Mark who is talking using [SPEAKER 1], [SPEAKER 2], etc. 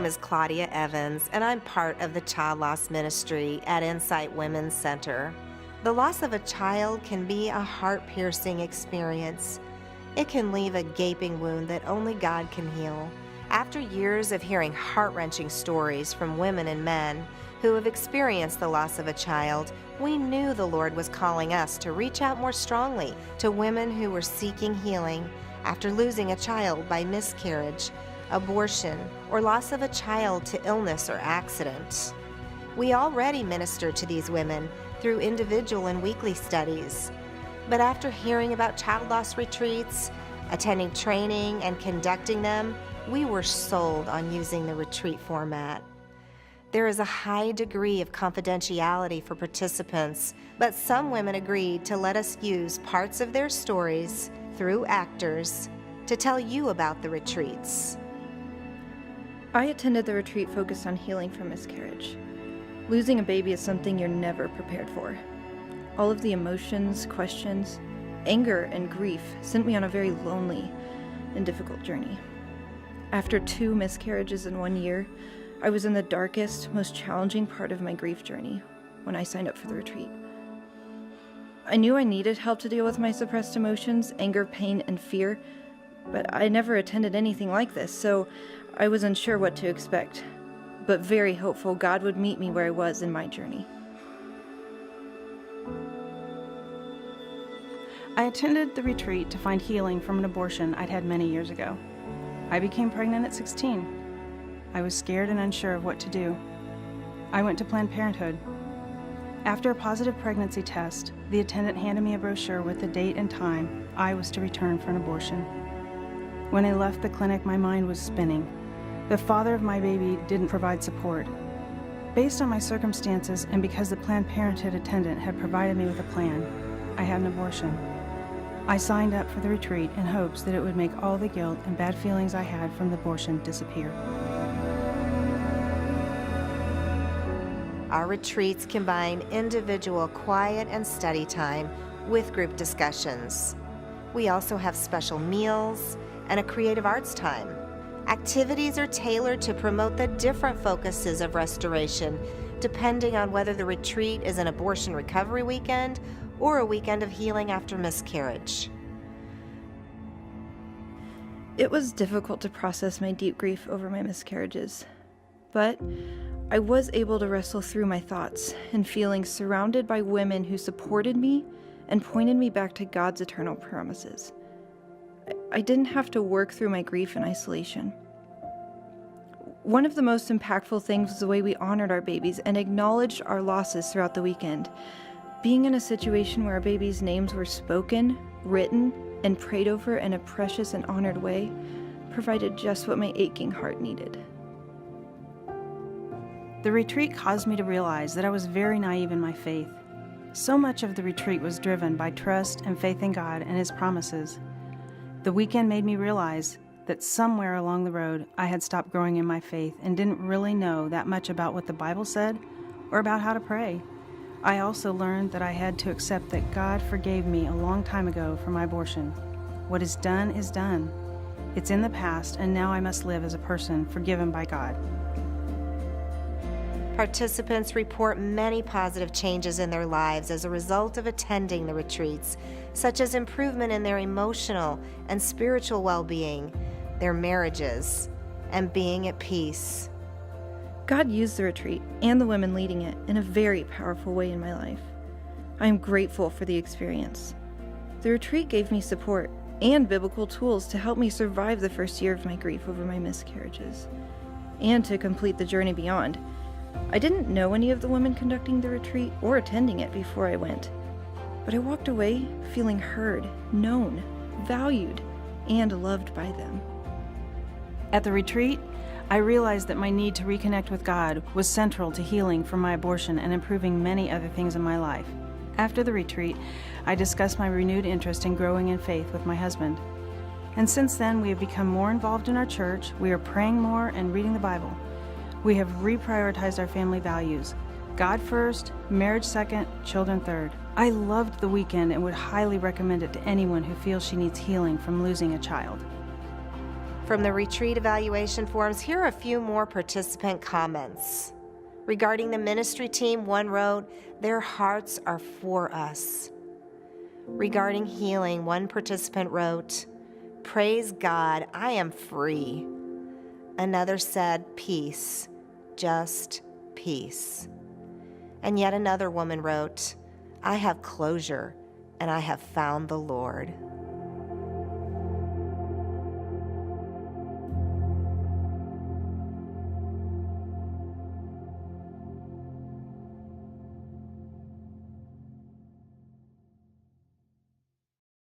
[SPEAKER 1] is Claudia Evans, and I'm part of the Child Loss Ministry at Insight Women's Center. The loss of a child can be a heart-piercing experience. It can leave a gaping wound that only God can heal. After years of hearing heart-wrenching stories from women and men who have experienced the loss of a child, we knew the Lord was calling us to reach out more strongly to women who were seeking healing after losing a child by miscarriage, abortion, or loss of a child to illness or accident. We already minister to these women through individual and weekly studies. But after hearing about child loss retreats, attending training, and conducting them, we were sold on using the retreat format. There is a high degree of confidentiality for participants, but some women agreed to let us use parts of their stories through actors to tell you about the retreats.
[SPEAKER 2] I attended the retreat focused on healing from miscarriage. Losing a baby is something you're never prepared for. All of the emotions, questions, anger, and grief sent me on a very lonely and difficult journey. After 2 miscarriages in 1 year, I was in the darkest, most challenging part of my grief journey when I signed up for the retreat. I knew I needed help to deal with my suppressed emotions, anger, pain, and fear, but I never attended anything like this, so I was unsure what to expect, but very hopeful God would meet me where I was in my journey.
[SPEAKER 3] I attended the retreat to find healing from an abortion I'd had many years ago. I became pregnant at 16. I was scared and unsure of what to do. I went to Planned Parenthood. After a positive pregnancy test, the attendant handed me a brochure with the date and time I was to return for an abortion. When I left the clinic, my mind was spinning. The father of my baby didn't provide support. Based on my circumstances and because the Planned Parenthood attendant had provided me with a plan, I had an abortion. I signed up for the retreat in hopes that it would make all the guilt and bad feelings I had from the abortion disappear.
[SPEAKER 1] Our retreats combine individual quiet and study time with group discussions. We also have special meals and a creative arts time. Activities are tailored to promote the different focuses of restoration, depending on whether the retreat is an abortion recovery weekend or a weekend of healing after miscarriage.
[SPEAKER 2] It was difficult to process my deep grief over my miscarriages, but I was able to wrestle through my thoughts and feelings surrounded by women who supported me and pointed me back to God's eternal promises. I didn't have to work through my grief in isolation. One of the most impactful things was the way we honored our babies and acknowledged our losses throughout the weekend. Being in a situation where our babies' names were spoken, written, and prayed over in a precious and honored way provided just what my aching heart needed.
[SPEAKER 3] The retreat caused me to realize that I was very naive in my faith. So much of the retreat was driven by trust and faith in God and His promises. The weekend made me realize that somewhere along the road I had stopped growing in my faith and didn't really know that much about what the Bible said or about how to pray. I also learned that I had to accept that God forgave me a long time ago for my abortion. What is done is done. It's in the past, and now I must live as a person forgiven by God.
[SPEAKER 1] Participants report many positive changes in their lives as a result of attending the retreats, such as improvement in their emotional and spiritual well-being, their marriages, and being at peace.
[SPEAKER 2] God used the retreat and the women leading it in a very powerful way in my life. I am grateful for the experience. The retreat gave me support and biblical tools to help me survive the first year of my grief over my miscarriages, and to complete the journey beyond. I didn't know any of the women conducting the retreat or attending it before I went, but I walked away feeling heard, known, valued, and loved by them.
[SPEAKER 3] At the retreat, I realized that my need to reconnect with God was central to healing from my abortion and improving many other things in my life. After the retreat, I discussed my renewed interest in growing in faith with my husband. And since then, we have become more involved in our church, we are praying more and reading the Bible. We have reprioritized our family values. God first, marriage second, children third. I loved the weekend and would highly recommend it to anyone who feels she needs healing from losing a child.
[SPEAKER 1] From the retreat evaluation forms, here are a few more participant comments. Regarding the ministry team, one wrote, "Their hearts are for us." Regarding healing, one participant wrote, "Praise God, I am free." Another said, "Peace, just peace." And yet another woman wrote, "I have closure and I have found the Lord."